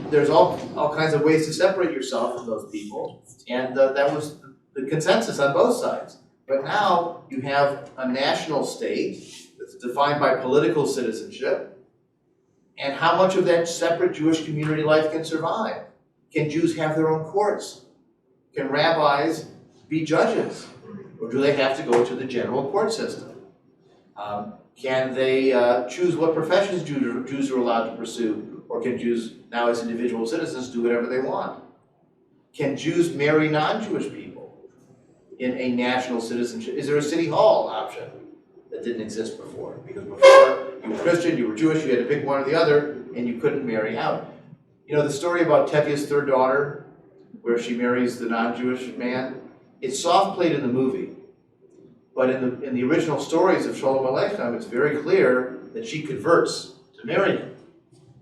there's all kinds of ways to separate yourself from those people, and that was the consensus on both sides. But now you have a national state that's defined by political citizenship, and how much of that separate Jewish community life can survive? Can Jews have their own courts? Can rabbis be judges? Or do they have to go to the general court system? Can they choose what professions Jews are allowed to pursue? Or can Jews, now as individual citizens, do whatever they want? Can Jews marry non-Jewish people in a national citizenship? Is there a city hall option that didn't exist before? Because before, you were Christian, you were Jewish, you had to pick one or the other, and you couldn't marry out. You know the story about Tevye's third daughter, where she marries the non-Jewish man? It's soft-played in the movie. But in the original stories of Shalom Aleichem, it's very clear that she converts to marry him.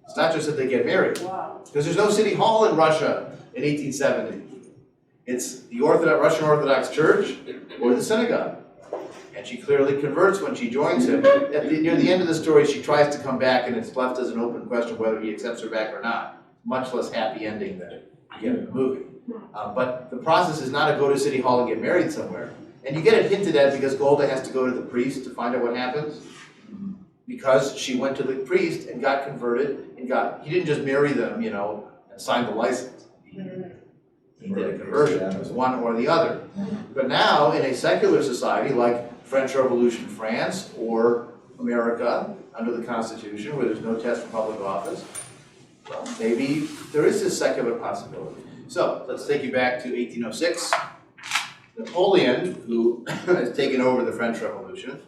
It's not just that they get married. Wow. Because there's no city hall in Russia in 1870. It's the Russian Orthodox Church or the synagogue. And she clearly converts when she joins him. Near the end of the story, she tries to come back, and it's left as an open question whether he accepts her back or not. Much less happy ending than you get in the movie. But the process is not to go to City Hall and get married somewhere. And you get it hinted at because Golda has to go to the priest to find out what happens. Because she went to the priest and got converted and he didn't just marry them, and sign the license. He did a conversion. It was one or the other. But now, in a secular society like French Revolution France or America, under the Constitution, where there's no test for public office, well, maybe there is this secular possibility. So, let's take you back to 1806. Napoleon, who has taken over the French Revolution,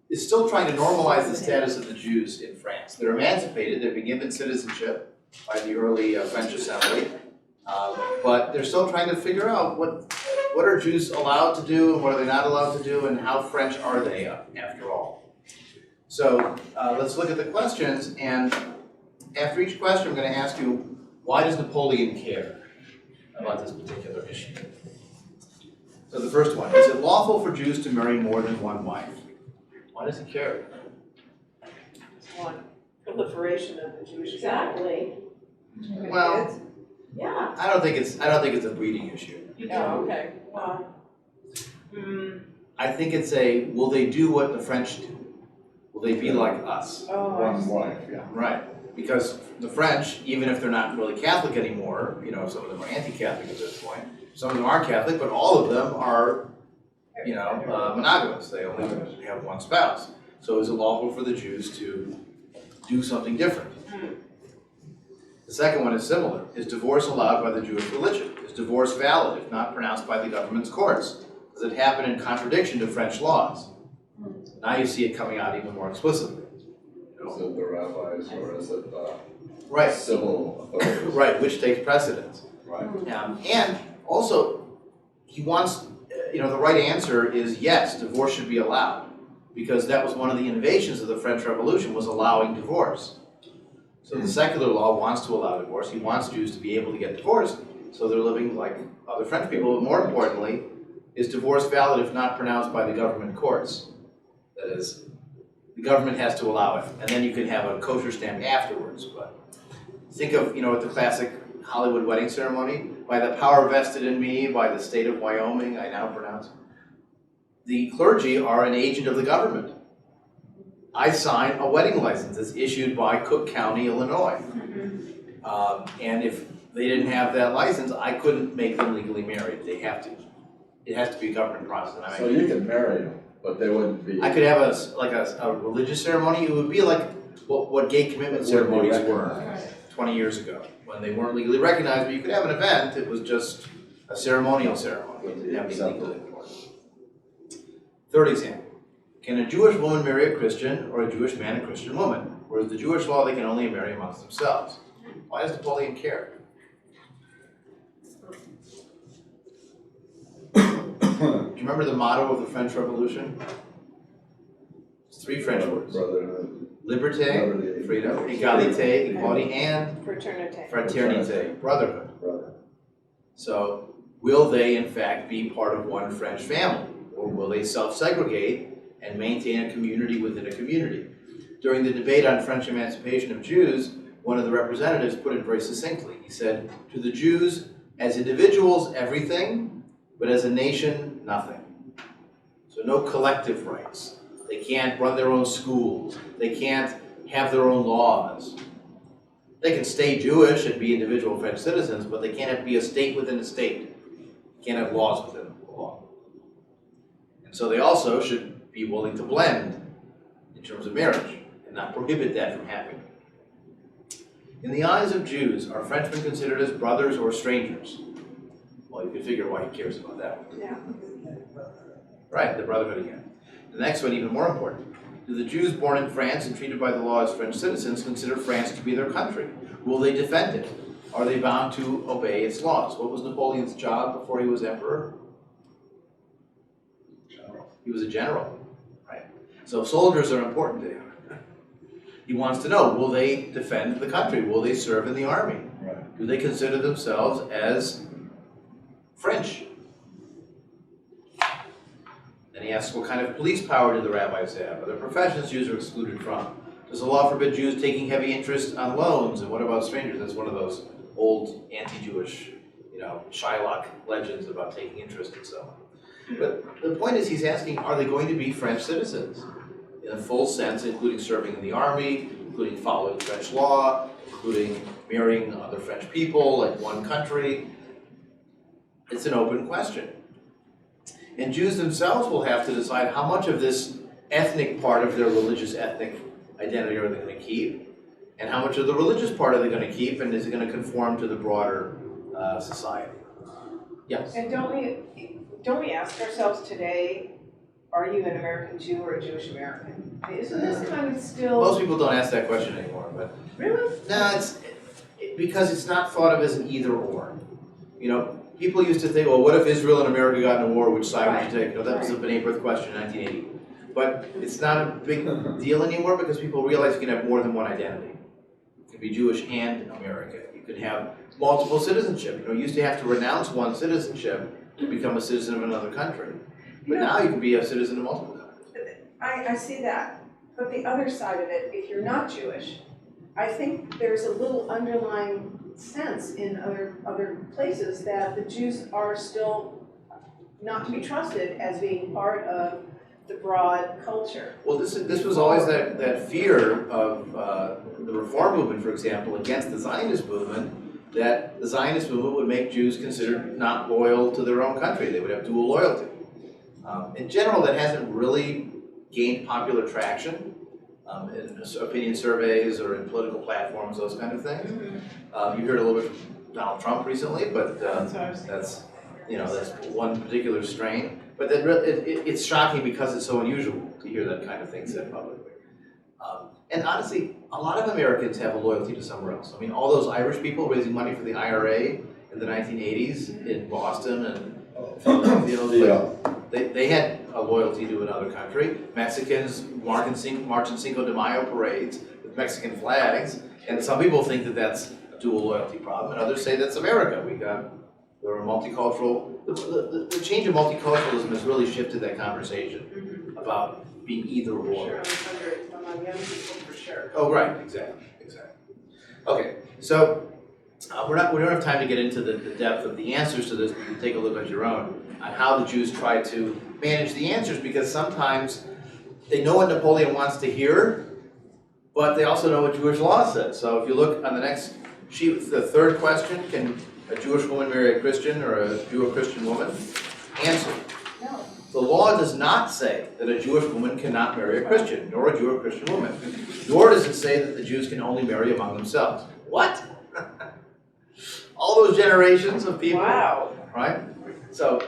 is still trying to normalize the status of the Jews in France. They're emancipated, they've been given citizenship by the early French Assembly, but they're still trying to figure out what are Jews allowed to do and what are they not allowed to do, and how French are they, after all. So let's look at the questions, and after each question I'm going to ask you, why does Napoleon care about this particular issue? So the first one, is it lawful for Jews to marry more than one wife? Why does he care? One, proliferation of the Jewish Exactly. Well, Yeah. I don't think it's a breeding issue. Oh, okay. I think it's will they do what the French do? Will they be like us? Oh, wife, yeah. Right. Because the French, even if they're not really Catholic anymore, some of them are anti-Catholic at this point. Some of them are Catholic, but all of them are, monogamous. They only have one spouse. So is it lawful for the Jews to do something different? The second one is similar. Is divorce allowed by the Jewish religion? Is divorce valid if not pronounced by the government's courts? Does it happen in contradiction to French laws? Now you see it coming out even more explicitly. Is it the rabbis or is it Right. civil authorities? Right, which takes precedence. Right. And also, he wants, the right answer is yes, divorce should be allowed. Because that was one of the innovations of the French Revolution, was allowing divorce. So the secular law wants to allow divorce. He wants Jews to be able to get divorced, so they're living like other French people. But more importantly, is divorce valid if not pronounced by the government courts? That is, the government has to allow it, and then you can have a kosher stamp afterwards. But think of, the classic Hollywood wedding ceremony. By the power vested in me by the state of Wyoming, I now pronounce. The clergy are an agent of the government. I sign a wedding license that's issued by Cook County, Illinois. And if they didn't have that license, I couldn't make them legally married. They have to. It has to be a government process. So you can marry them, but they wouldn't be. I could have a religious ceremony. It would be like what gay commitment ceremonies were 20 years ago, when they weren't legally recognized, but you could have an event. It was just a ceremonial ceremony. It didn't have to be legally important. Third example. Can a Jewish woman marry a Christian or a Jewish man a Christian woman? Whereas the Jewish law, they can only marry amongst themselves. Why does Napoleon care? Do you remember the motto of the French Revolution? It's three French words. Brotherhood. Liberté, freedom, égalité, equality, and Fraternité. fraternité, brotherhood. So, will they in fact be part of one French family? Or will they self-segregate and maintain a community within a community? During the debate on French emancipation of Jews, one of the representatives put it very succinctly. He said, to the Jews, as individuals, everything, but as a nation, nothing. So no collective rights. They can't run their own schools. They can't have their own laws. They can stay Jewish and be individual French citizens, but they can't be a state within a state. They can't have laws within a law. And so they also should be willing to blend in terms of marriage and not prohibit that from happening. In the eyes of Jews, are Frenchmen considered as brothers or strangers? Well, you can figure why he cares about that one. Yeah. Right, the brotherhood again. The next one, even more important. Do the Jews born in France and treated by the law as French citizens consider France to be their country? Will they defend it? Are they bound to obey its laws? What was Napoleon's job before he was emperor? He was a general, right? So soldiers are important to him. He wants to know, will they defend the country? Will they serve in the army? Right. Do they consider themselves as French? Then he asks, what kind of police power do the rabbis have? Are there professions Jews are excluded from? Does the law forbid Jews taking heavy interest on loans? And what about strangers? That's one of those old anti-Jewish, Shylock legends about taking interest and so on. But the point is, he's asking, are they going to be French citizens? In a full sense, including serving in the army, including following French law, including marrying other French people, like one country. It's an open question. And Jews themselves will have to decide how much of this ethnic part of their religious ethnic identity are they going to keep, and how much of the religious part are they going to keep, and is it going to conform to the broader society? Yes? And don't we ask ourselves today, are you an American Jew or a Jewish American? Isn't this kind of still... Most people don't ask that question anymore, but... Really? No, because it's not thought of as an either or. People used to think, well, what if Israel and America got in a war, which side would you take? That was a B'nai B'rith question in 1980. But it's not a big deal anymore because people realize you can have more than one identity. You can be Jewish and American. You can have multiple citizenship. You used to have to renounce one citizenship to become a citizen of another country. But now you can be a citizen of multiple countries. I see that. But the other side of it, if you're not Jewish, I think there's a little underlying sense in other places that the Jews are still not to be trusted as being part of the broad culture. Well, this was always that fear of the Reform movement, for example, against the Zionist movement, that the Zionist movement would make Jews considered not loyal to their own country. They would have dual loyalty. In general, that hasn't really gained popular traction in opinion surveys or in political platforms, those kind of things. You heard a little bit from Donald Trump recently, but that's one particular strain. But it's shocking because it's so unusual to hear that kind of thing said publicly. And honestly, a lot of Americans have a loyalty to somewhere else. I mean, all those Irish people raising money for the IRA in the 1980s in Boston and Philadelphia, they had a loyalty to another country. Mexicans march in Cinco de Mayo parades with Mexican flags, and some people think that that's a dual loyalty problem, and others say that's America. We're a multicultural. The change of multiculturalism has really shifted that conversation about being either or. Sure, among young people for sure. Oh, right, exactly. Okay, so we don't have time to get into the depth of the answers to this, but you can take a look at your own on how the Jews try to manage the answers, because sometimes they know what Napoleon wants to hear, but they also know what Jewish law says. So if you look on the next sheet, the third question, can a Jewish woman marry a Christian or a Jew or Christian woman? Answer. No. The law does not say that a Jewish woman cannot marry a Christian, nor a Jew or Christian woman. Nor does it say that the Jews can only marry among themselves. What? All those generations of people. Wow. Right? So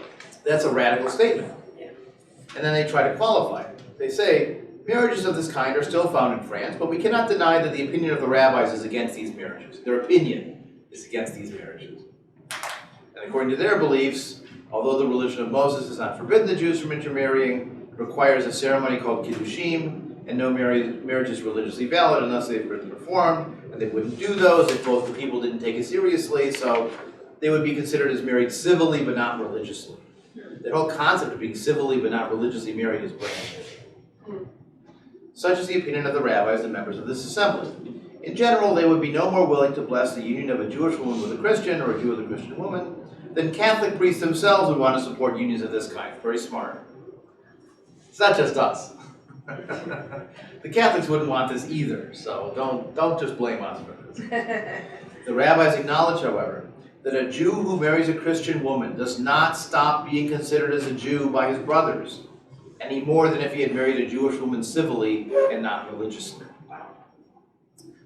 that's a radical statement. Yeah. And then they try to qualify it. They say, marriages of this kind are still found in France, but we cannot deny that the opinion of the rabbis is against these marriages. Their opinion is against these marriages. And according to their beliefs, although the religion of Moses has not forbidden the Jews from intermarrying, it requires a ceremony called kiddushim, and no marriage is religiously valid unless they've been performed, and they wouldn't do those if both the people didn't take it seriously, so they would be considered as married civilly but not religiously. The whole concept of being civilly but not religiously married is brand new. Such is the opinion of the rabbis and members of this assembly. In general, they would be no more willing to bless the union of a Jewish woman with a Christian or a Jew with a Christian woman than Catholic priests themselves would want to support unions of this kind. Very smart. It's not just us. The Catholics wouldn't want this either, so don't just blame us for this. The rabbis acknowledge, however, that a Jew who marries a Christian woman does not stop being considered as a Jew by his brothers, any more than if he had married a Jewish woman civilly and not religiously.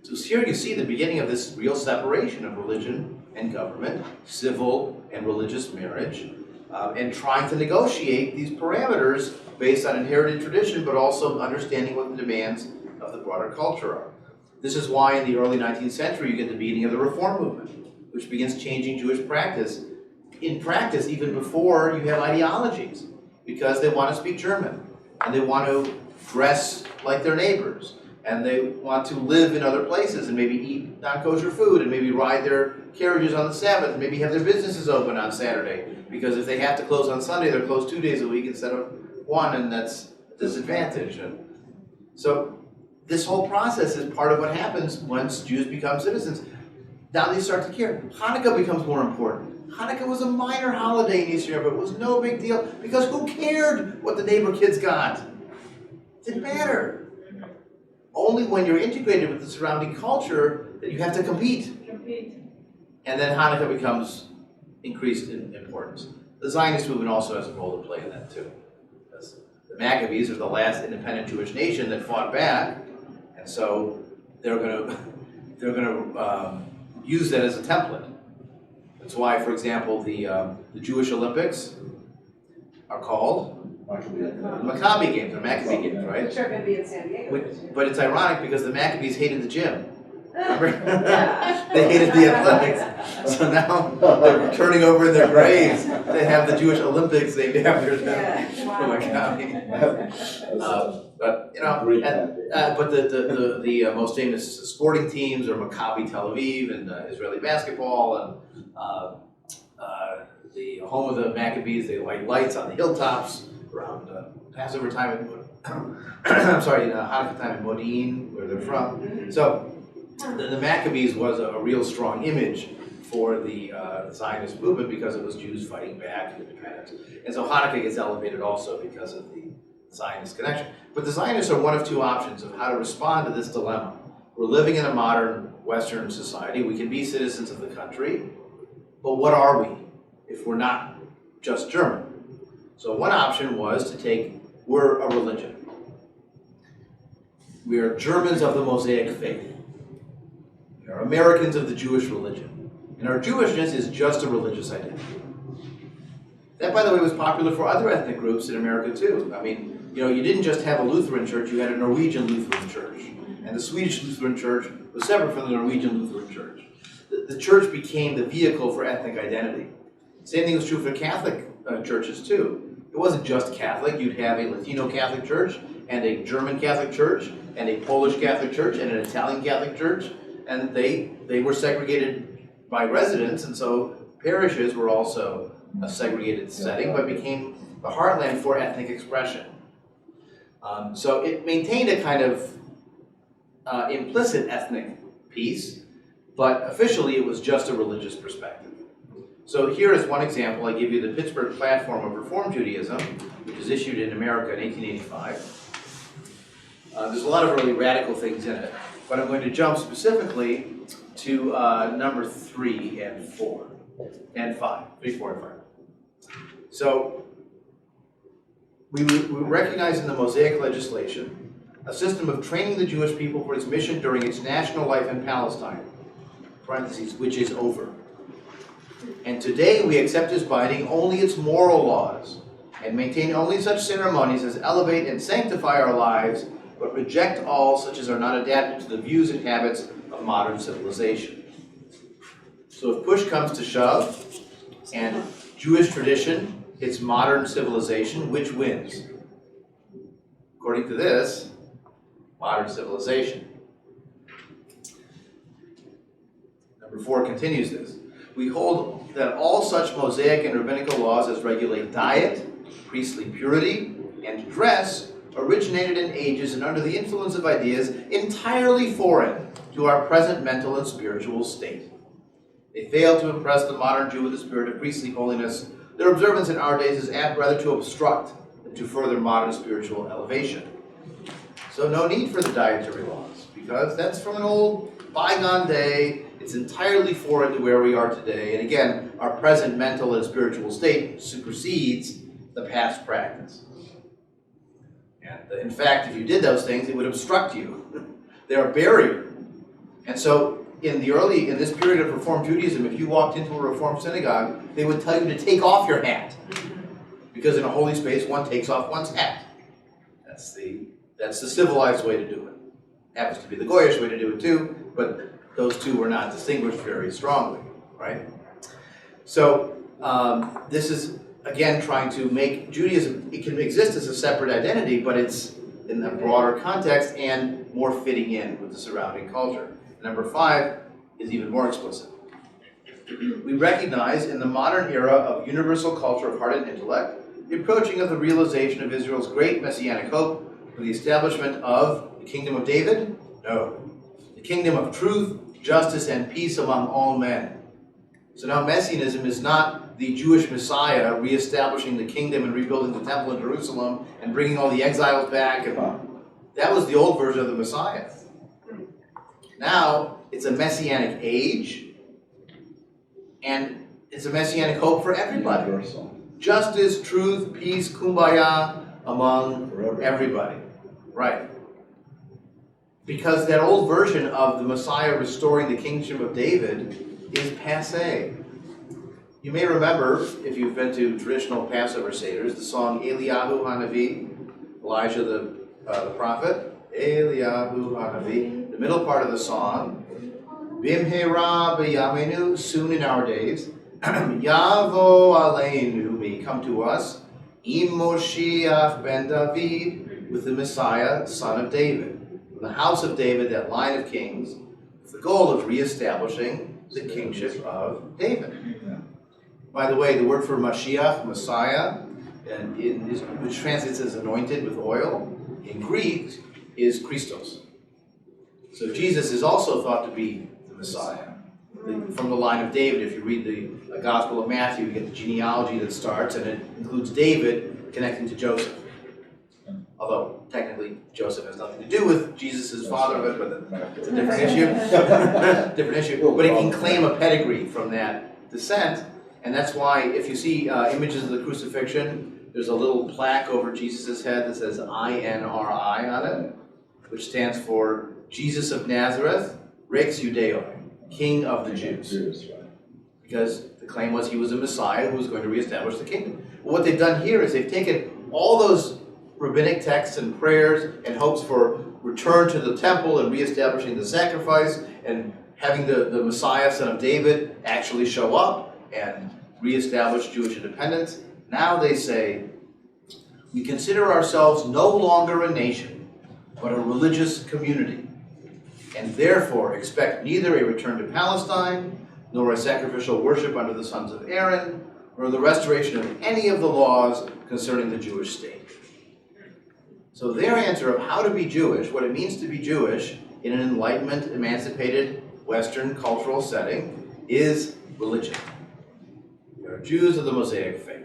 So here you see the beginning of this real separation of religion and government, civil and religious marriage, and trying to negotiate these parameters based on inherited tradition, but also understanding what the demands of the broader culture are. This is why in the early 19th century you get the beginning of the Reform movement, which begins changing Jewish practice. In practice, even before you have ideologies, because they want to speak German, and they want to dress like their neighbors, and they want to live in other places, and maybe eat non-kosher food, and maybe ride their carriages on the Sabbath, and maybe have their businesses open on Saturday, because if they have to close on Sunday, they're closed 2 days a week instead of one, and that's a disadvantage. And so this whole process is part of what happens once Jews become citizens. Now they start to care. Hanukkah becomes more important. Hanukkah was a minor holiday in Eastern Europe. It was no big deal because who cared what the neighbor kids got? It didn't matter. Only when you're integrated with the surrounding culture that you have to compete. And then Hanukkah becomes increased in importance. The Zionist movement also has a role to play in that too. Because the Maccabees are the last independent Jewish nation that fought back, and so they're going to use that as a template. That's why, for example, the Jewish Olympics are called Maccabi Games, or Maccabee Games, right? Which are going to be in San Diego. But it's ironic because the Maccabees hated the gym. Remember? They hated the athletics. So now they're turning over in their graves. They have the Jewish Olympics named after them. But you know, but the most famous sporting teams are Maccabi Tel Aviv and Israeli basketball, and the home of the Maccabees. They light lights on the hilltops around Passover time. I'm sorry, Hanukkah time in Modi'in, where they're from. So the Maccabees was a real strong image for the Zionist movement because it was Jews fighting back and independence. And so Hanukkah gets elevated also because of the Zionist connection. But the Zionists are one of two options of how to respond to this dilemma. We're living in a modern Western society. We can be citizens of the country, but what are we if we're not just German? So one option was to take, we're a religion. We are Germans of the Mosaic Faith. We are Americans of the Jewish religion. And our Jewishness is just a religious identity. That, by the way, was popular for other ethnic groups in America too. I mean, you know, you didn't just have a Lutheran church, you had a Norwegian Lutheran church. And the Swedish Lutheran church was separate from the Norwegian Lutheran church. The church became the vehicle for ethnic identity. Same thing was true for Catholic churches too. It wasn't just Catholic. You'd have a Latino Catholic church, and a German Catholic church, and a Polish Catholic church, and an Italian Catholic church. And they were segregated by residence, and so parishes were also a segregated setting, but became the heartland for ethnic expression. So it maintained a kind of implicit ethnic piece, but officially it was just a religious perspective. So here is one example. I give you the Pittsburgh Platform of Reform Judaism, which is issued in America in 1885. There's a lot of really radical things in it, but I'm going to jump specifically to number 3 and 4 and 5, 3, 4, and 5. So we recognize in the Mosaic legislation a system of training the Jewish people for its mission during its national life in Palestine, parentheses, which is over. And today we accept as binding only its moral laws and maintain only such ceremonies as elevate and sanctify our lives, but reject all such as are not adapted to the views and habits of modern civilization. So if push comes to shove and Jewish tradition hits modern civilization, which wins? According to this, modern civilization. Number 4 continues this. We hold that all such Mosaic and rabbinical laws as regulate diet, priestly purity, and dress originated in ages and under the influence of ideas entirely foreign to our present mental and spiritual state. They fail to impress the modern Jew with the spirit of priestly holiness. Their observance in our days is apt rather to obstruct than to further modern spiritual elevation. So no need for the dietary laws, because that's from an old bygone day. It's entirely foreign to where we are today. And again, our present mental and spiritual state supersedes the past practice. And in fact, if you did those things, it would obstruct you. They're a barrier. And so in this period of Reform Judaism, if you walked into a Reform synagogue, they would tell you to take off your hat. Because in a holy space, one takes off one's hat. That's the civilized way to do it. Happens to be the Goyish way to do it too, but those two were not distinguished very strongly, right? So this is, again, trying to make Judaism, it can exist as a separate identity, but it's in a broader context and more fitting in with the surrounding culture. Number 5 is even more explicit. We recognize in the modern era of universal culture of heart and intellect, the approaching of the realization of Israel's great messianic hope for the establishment of the kingdom of David? No. The kingdom of truth, justice, and peace among all men. So now Messianism is not the Jewish Messiah reestablishing the kingdom and rebuilding the temple in Jerusalem and bringing all the exiles back. And that was the old version of the Messiah. Now it's a messianic age, and it's a messianic hope for everybody. Universal. Justice, truth, peace, kumbaya among everybody. Right. Because that old version of the Messiah restoring the kingship of David is passé. You may remember, if you've been to traditional Passover Seders, the song Eliyahu Hanavi, Elijah the prophet, Eliyahu Hanavi, the middle part of the song, Bimhera b'yamenu, soon in our days, Yavo aleinu, may come to us, Im Moshiach ben David, with the Messiah, son of David, from the house of David, that line of kings, with the goal of reestablishing the kingship of David. By the way, the word for Mashiach, Messiah, which translates as anointed with oil, in Greek is Christos. So Jesus is also thought to be the Messiah. From the line of David, if you read the Gospel of Matthew, you get the genealogy that starts, and it includes David connecting to Joseph. Although, technically, Joseph has nothing to do with Jesus' fatherhood, but it's a different issue. Different issue. But it can claim a pedigree from that descent, and that's why, if you see images of the crucifixion, there's a little plaque over Jesus' head that says INRI on it, which stands for Jesus of Nazareth, Rex Judeo, King of the Jews. Because the claim was he was a Messiah who was going to reestablish the kingdom. Well, what they've done here is they've taken all those rabbinic texts and prayers and hopes for return to the temple and reestablishing the sacrifice and having the Messiah, son of David, actually show up and reestablish Jewish independence. Now they say, we consider ourselves no longer a nation, but a religious community, and therefore expect neither a return to Palestine, nor a sacrificial worship under the sons of Aaron, nor the restoration of any of the laws concerning the Jewish state. So their answer of how to be Jewish, what it means to be Jewish in an Enlightenment, emancipated, Western cultural setting, is religion. We are Jews of the Mosaic Faith.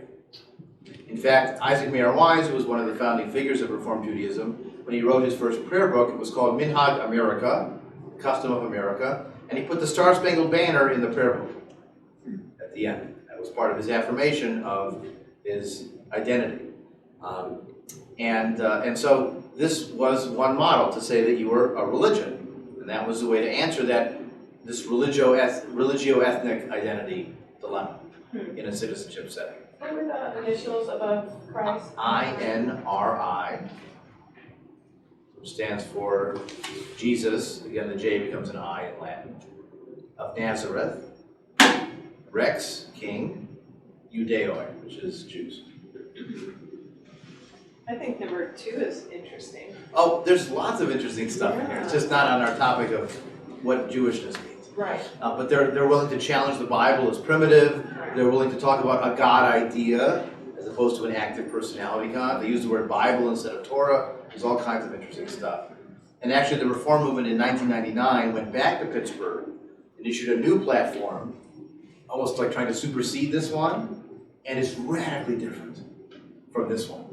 In fact, Isaac Mayer Wise, who was one of the founding figures of Reform Judaism, when he wrote his first prayer book, it was called Minhag America, Custom of America, and he put the Star Spangled Banner in the prayer book at the end. That was part of his affirmation of his identity. And so this was one model to say that you were a religion, and that was the way to answer that this religio-ethnic identity dilemma in a citizenship setting. What were the initials above Christ? INRI, which stands for Jesus. Again, the J becomes an I in Latin. Of Nazareth. Rex, king. Judeoi, which is Jews. I think number 2 is interesting. Oh, there's lots of interesting stuff in here. It's just not on our topic of what Jewishness means. Right. But they're willing to challenge the Bible as primitive. They're willing to talk about a God idea as opposed opposed to an active personality God. They used the word Bible instead of Torah. There's all kinds of interesting stuff. And actually the Reform movement in 1999 went back to Pittsburgh and issued a new platform, almost like trying to supersede this one, and it's radically different from this one.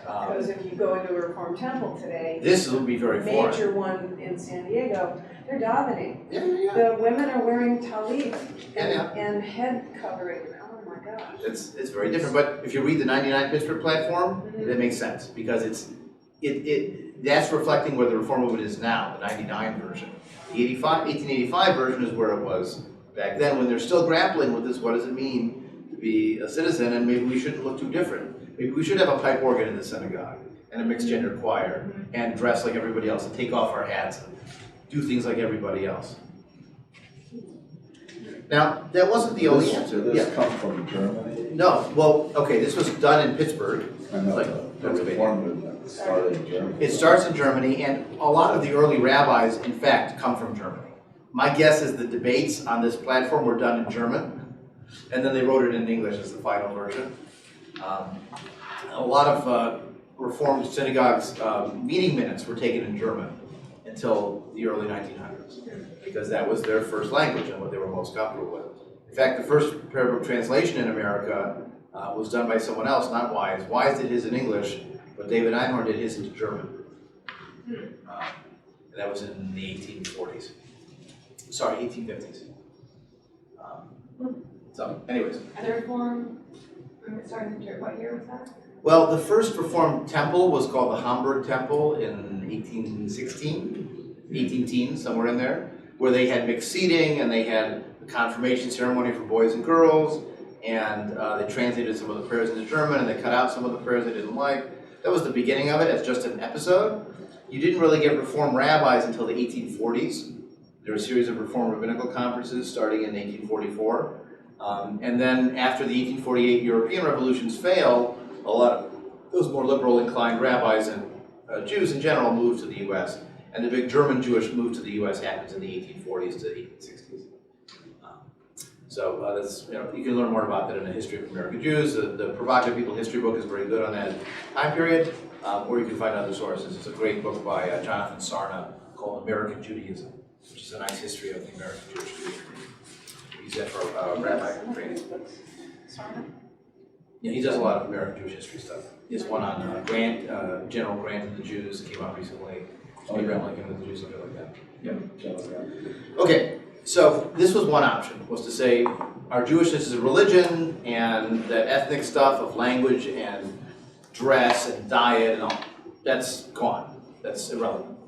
Because if you go into a Reformed temple today, This will be very foreign. major one in San Diego, they're davening. Yeah. The women are wearing talit Yeah. and head covering. Oh my gosh. It's very different, but if you read the 99 Pittsburgh platform, that makes sense, because that's reflecting where the Reform movement is now, the 99 version. The 1885 version is where it was back then, when they're still grappling with this, what does it mean to be a citizen, and maybe we shouldn't look too different. Maybe we should have a pipe organ in the synagogue, and a mixed gender choir, and dress like everybody else, and take off our hats, and do things like everybody else. Now, that wasn't the only answer. Did this come from Germany? No, well, okay, this was done in Pittsburgh. I know, Like, the Reform movement started in Germany. It starts in Germany, and a lot of the early rabbis, in fact, come from Germany. My guess is the debates on this platform were done in German, and then they wrote it in English as the final version. A lot of Reformed synagogues' meeting minutes were taken in German until the early 1900s, because that was their first language and what they were most comfortable with. In fact, the first prayer book translation in America was done by someone else, not Wise. Wise did his in English, but David Einhorn did his into German. And that was in the 1840s. Sorry, 1850s. So, anyways. And the reform, what year was that? Well, the first Reformed temple was called the Hamburg Temple in 1816, 18 somewhere in there, where they had mixed seating and they had a confirmation ceremony for boys and girls, and they translated some of the prayers into German, and they cut out some of the prayers they didn't like. That was the beginning of it as just an episode. You didn't really get Reformed rabbis until the 1840s. There were a series of Reformed rabbinical conferences starting in 1844. And then after the 1848 European revolutions failed, a lot of those more liberal inclined rabbis and Jews in general moved to the U.S. And the big German Jewish move to the U.S. happens in the 1840s to 1860s. So that's, you can learn more about that in the History of American Jews. The Provocative People History book is very good on that time period, or you can find other sources. It's a great book by Jonathan Sarna called American Judaism, which is a nice history of the American Jewish community. Use that for rabbi training. Yeah, he does a lot of American Jewish history stuff. He has one on General Grant and the Jews that came out recently. Abraham Lincoln and the Jews, something like that. Yeah. Okay, so this was one option, was to say our Jewishness is a religion, and that ethnic stuff of language and dress and diet and all, that's gone. That's irrelevant.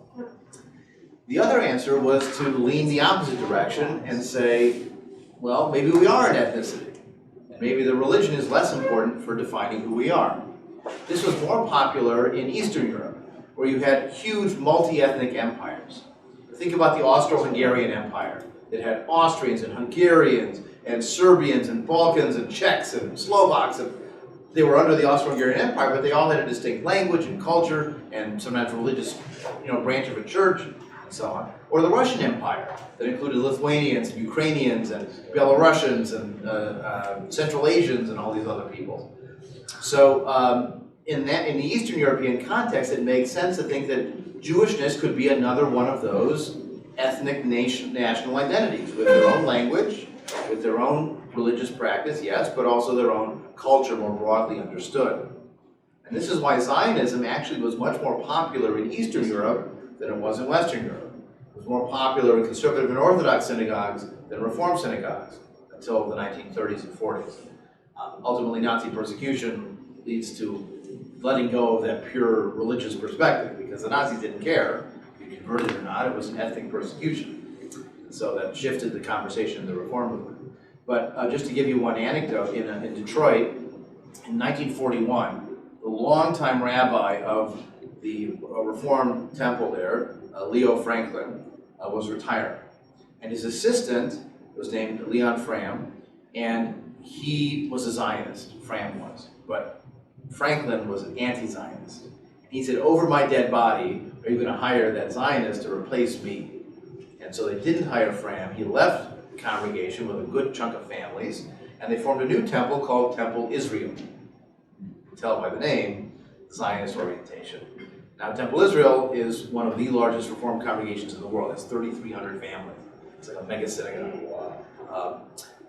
The other answer was to lean the opposite direction and say, well, maybe we are an ethnicity. And maybe the religion is less important for defining who we are. This was more popular in Eastern Europe, where you had huge multi-ethnic empires. Think about the Austro-Hungarian Empire. It had Austrians and Hungarians and Serbians and Balkans and Czechs and Slovaks. And they were under the Austro-Hungarian Empire, but they all had a distinct language and culture and sometimes religious, branch of a church and so on. Or the Russian Empire that included Lithuanians and Ukrainians and Belarusians and Central Asians and all these other people. So in the Eastern European context, it makes sense to think that Jewishness could be another one of those ethnic national identities with their own language, with their own religious practice, yes, but also their own culture more broadly understood. And this is why Zionism actually was much more popular in Eastern Europe than it was in Western Europe. It was more popular in conservative and Orthodox synagogues than Reform synagogues until the 1930s and 40s. Ultimately, Nazi persecution leads to letting go of that pure religious perspective, because the Nazis didn't care if you converted or not. It was an ethnic persecution. And so that shifted the conversation in the Reform movement. But just to give you one anecdote, in Detroit, in 1941, the longtime rabbi of the Reform temple there, Leo Franklin, was retiring. And his assistant was named Leon Fram, and he was a Zionist, Fram was. But Franklin was an anti-Zionist. He said, over my dead body, are you going to hire that Zionist to replace me? And so they didn't hire Fram. He left the congregation with a good chunk of families, and they formed a new temple called Temple Israel. can tell by the name, Zionist orientation. Now, Temple Israel is one of the largest Reformed congregations in the world. It's 3,300 families. It's like a mega synagogue.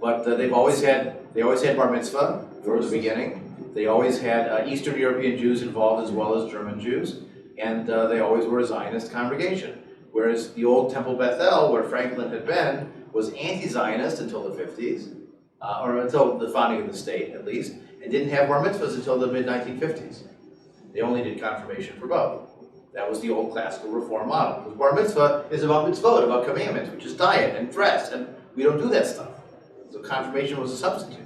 But they've always had bar mitzvah from the beginning. They always had Eastern European Jews involved as well as German Jews, and they always were a Zionist congregation. Whereas the old Temple Bethel, where Franklin had been, was anti-Zionist until the 50s, or until the founding of the state at least, and didn't have bar mitzvahs until the mid-1950s. They only did confirmation for both. That was the old classical Reform model. Because bar mitzvah is about mitzvot, about commandments, which is diet and dress, and we don't do that stuff. So confirmation was a substitute.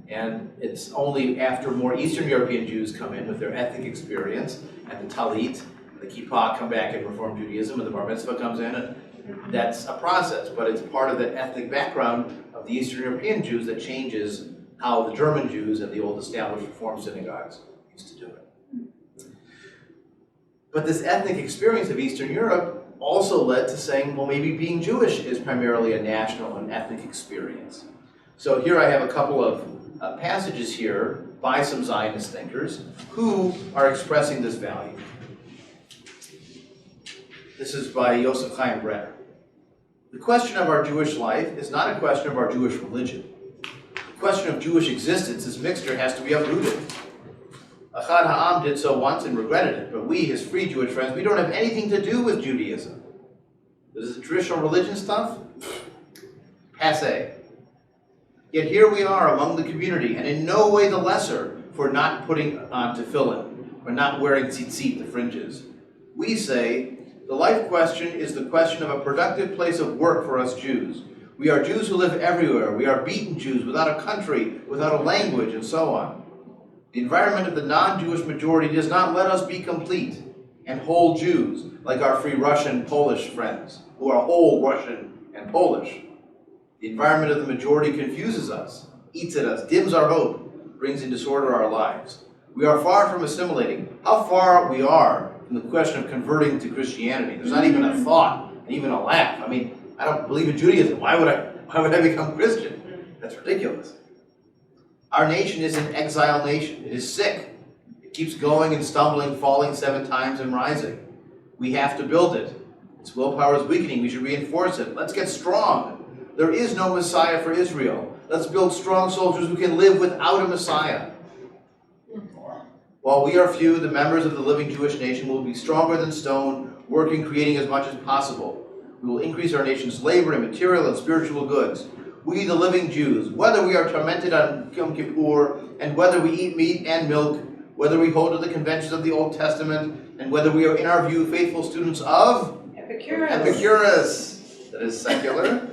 And it's only after more Eastern European Jews come in with their ethnic experience, and the talit, the kippah come back in Reform Judaism, and the bar mitzvah comes in, and that's a process. But it's part of the ethnic background of the Eastern European Jews that changes how the German Jews and the old established Reform synagogues used to do it. But this ethnic experience of Eastern Europe also led to saying, well, maybe being Jewish is primarily a national and ethnic experience. So here I have a couple of passages here by some Zionist thinkers who are expressing this value. This is by Yosef Chaim Brenner. The question of our Jewish life is not a question of our Jewish religion. The question of Jewish existence, this mixture, has to be uprooted. Achad Ha'am did so once and regretted it, but we, his free Jewish friends, we don't have anything to do with Judaism. This is the traditional religion stuff? Passé. Yet here we are among the community, and in no way the lesser for not putting on tefillin, or not wearing tzitzit, the fringes. We say, the life question is the question of a productive place of work for us Jews. We are Jews who live everywhere. We are beaten Jews without a country, without a language, and so on. The environment of the non-Jewish majority does not let us be complete and whole Jews, like our free Russian, Polish friends, who are whole Russian and Polish. The environment of the majority confuses us, eats at us, dims our hope, brings in disorder our lives. We are far from assimilating. How far we are from the question of converting to Christianity. There's not even a thought, and even a laugh. I mean, I don't believe in Judaism. Why would I become Christian? That's ridiculous. Our nation is an exile nation. It is sick. It keeps going and stumbling, falling 7 times and rising. We have to build it. Its willpower is weakening. We should reinforce it. Let's get strong. There is no Messiah for Israel. Let's build strong soldiers who can live without a Messiah. While we are few, the members of the living Jewish nation will be stronger than stone, working, creating as much as possible. We will increase our nation's labor in material and spiritual goods. We, the living Jews, whether we are tormented on Yom Kippur, and whether we eat meat and milk, whether we hold to the conventions of the Old Testament, and whether we are, in our view, faithful students of Epicurus, that is secular,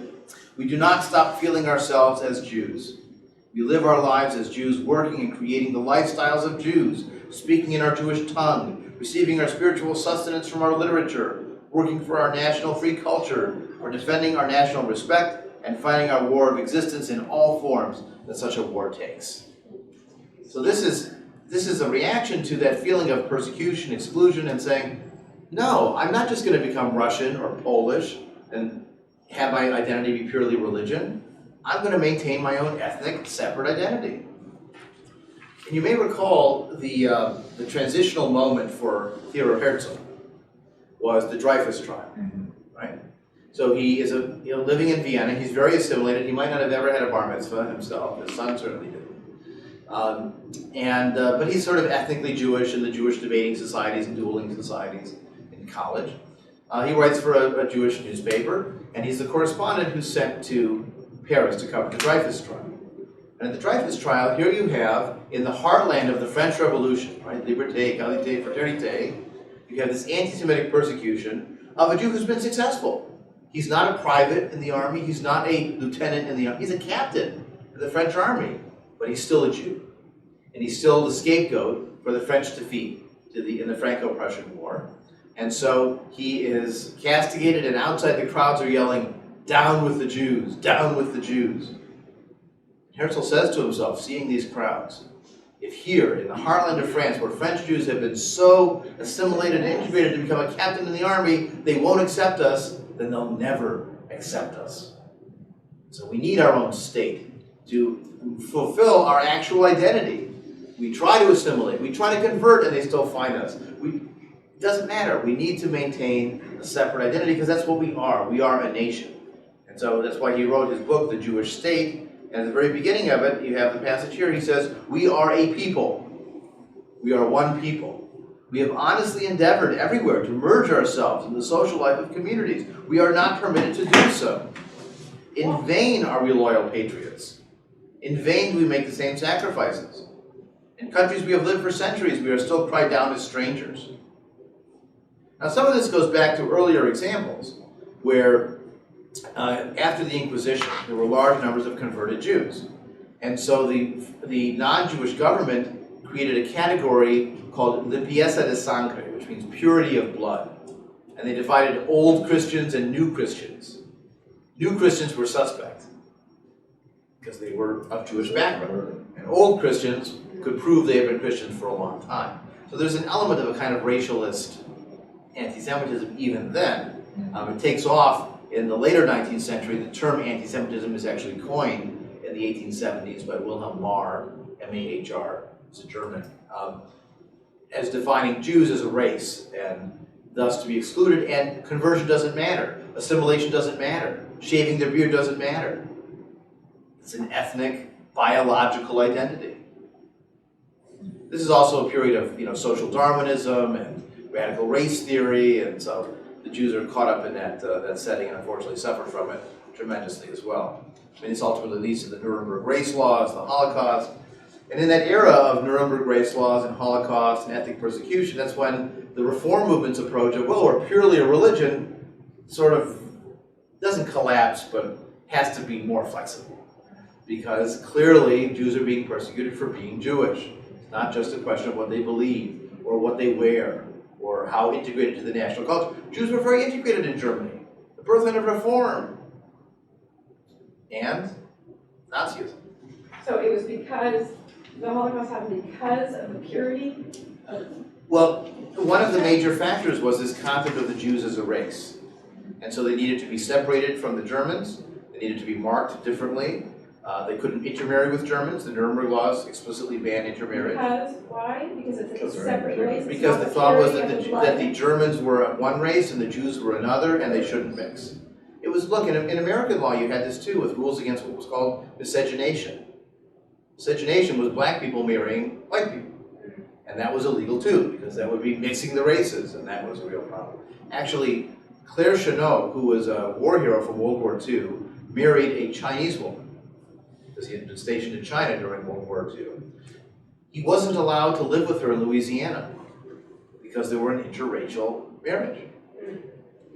we do not stop feeling ourselves as Jews. We live our lives as Jews, working and creating the lifestyles of Jews, speaking in our Jewish tongue, receiving our spiritual sustenance from our literature, working for our national free culture, for defending our national respect, and fighting our war of existence in all forms that such a war takes. So this is a reaction to that feeling of persecution, exclusion, and saying, no, I'm not just going to become Russian or Polish and have my identity be purely religion. I'm going to maintain my own ethnic, separate identity. And you may recall the transitional moment for Theodor Herzl was the Dreyfus trial, right? So he is living in Vienna. He's very assimilated. He might not have ever had a bar mitzvah himself. His son certainly did. But he's sort of ethnically Jewish in the Jewish debating societies and dueling societies in college. He writes for a Jewish newspaper, and he's the correspondent who's sent to Paris to cover the Dreyfus trial. And at the Dreyfus trial, here you have, in the heartland of the French Revolution, right, liberté, égalité, fraternité, you have this anti-Semitic persecution of a Jew who's been successful. He's not a private in the army, he's not a lieutenant in the army, he's a captain in the French army, but he's still a Jew. And he's still the scapegoat for the French defeat in the Franco-Prussian War. And so he is castigated, and outside the crowds are yelling, "Down with the Jews, down with the Jews." Herzl says to himself, seeing these crowds, if here, in the heartland of France, where French Jews have been so assimilated and integrated to become a captain in the army, they won't accept us, then they'll never accept us. So we need our own state to fulfill our actual identity. We try to assimilate, we try to convert, and they still find us. It doesn't matter. We need to maintain a separate identity because that's what we are. We are a nation. And so that's why he wrote his book, The Jewish State. And at the very beginning of it, you have the passage here. He says, we are a people. We are one people. We have honestly endeavored everywhere to merge ourselves in the social life of communities. We are not permitted to do so. In vain are we loyal patriots. In vain do we make the same sacrifices. In countries we have lived for centuries, we are still cried down as strangers. Now, some of this goes back to earlier examples where after the Inquisition, there were large numbers of converted Jews. And so the non-Jewish government created a category called limpieza de sangre, which means purity of blood. And they divided old Christians and new Christians. New Christians were suspect because they were of Jewish background. And old Christians could prove they had been Christians for a long time. So there's an element of a kind of racialist anti-Semitism even then. It takes off in the later 19th century. The term anti-Semitism is actually coined in the 1870s by Wilhelm Marr, M-A-H-R, it's a German, as defining Jews as a race and thus to be excluded, and conversion doesn't matter, assimilation doesn't matter, shaving their beard doesn't matter. It's an ethnic, biological identity. This is also a period of social Darwinism and radical race theory, and so the Jews are caught up in that setting and unfortunately suffer from it tremendously as well. I mean, this ultimately leads to the Nuremberg race laws, the Holocaust. And in that era of Nuremberg race laws and Holocaust and ethnic persecution, that's when the reform movement's approach of, well, we're purely a religion, sort of doesn't collapse, but has to be more flexible. Because clearly Jews are being persecuted for being Jewish. It's not just a question of what they believe or what they wear or how integrated to the national culture. Jews were very integrated in Germany, the birthright of reform, and Nazism. So it was because the Holocaust happened because of the purity of... Well, one of the major factors was this concept of the Jews as a race. And so they needed to be separated from the Germans. They needed to be marked differently. They couldn't intermarry with Germans. The Nuremberg laws explicitly banned intermarriage. Because, why? Because it's a separate race? Because the thought was that the Germans were one race and the Jews were another, and they shouldn't mix. It was, look, in American law you had this too, with rules against what was called miscegenation. Miscegenation was black people marrying white people. And that was illegal too, because that would be mixing the races, and that was a real problem. Actually, Claire Chenot, who was a war hero from World War II, married a Chinese woman, because he had been stationed in China during World War II. He wasn't allowed to live with her in Louisiana, because they were an interracial marriage.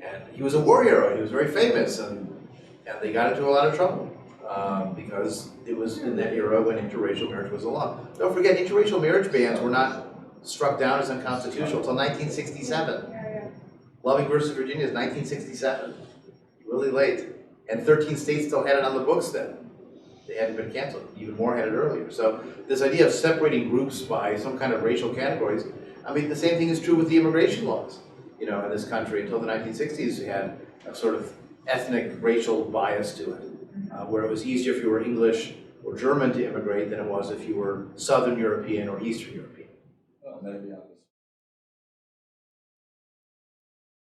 And he was a war hero, he was very famous, and they got into a lot of trouble. Because it was in that era when interracial marriage was allowed. Don't forget, interracial marriage bans were not struck down as unconstitutional until 1967. Loving versus Virginia is 1967. Really late. And 13 states still had it on the books then. They hadn't been canceled. Even more had it earlier. So this idea of separating groups by some kind of racial categories, I mean, the same thing is true with the immigration laws. In this country, until the 1960s, you had a sort of ethnic racial bias to it. Where it was easier if you were English or German to immigrate than it was if you were Southern European or Eastern European. Well, maybe on the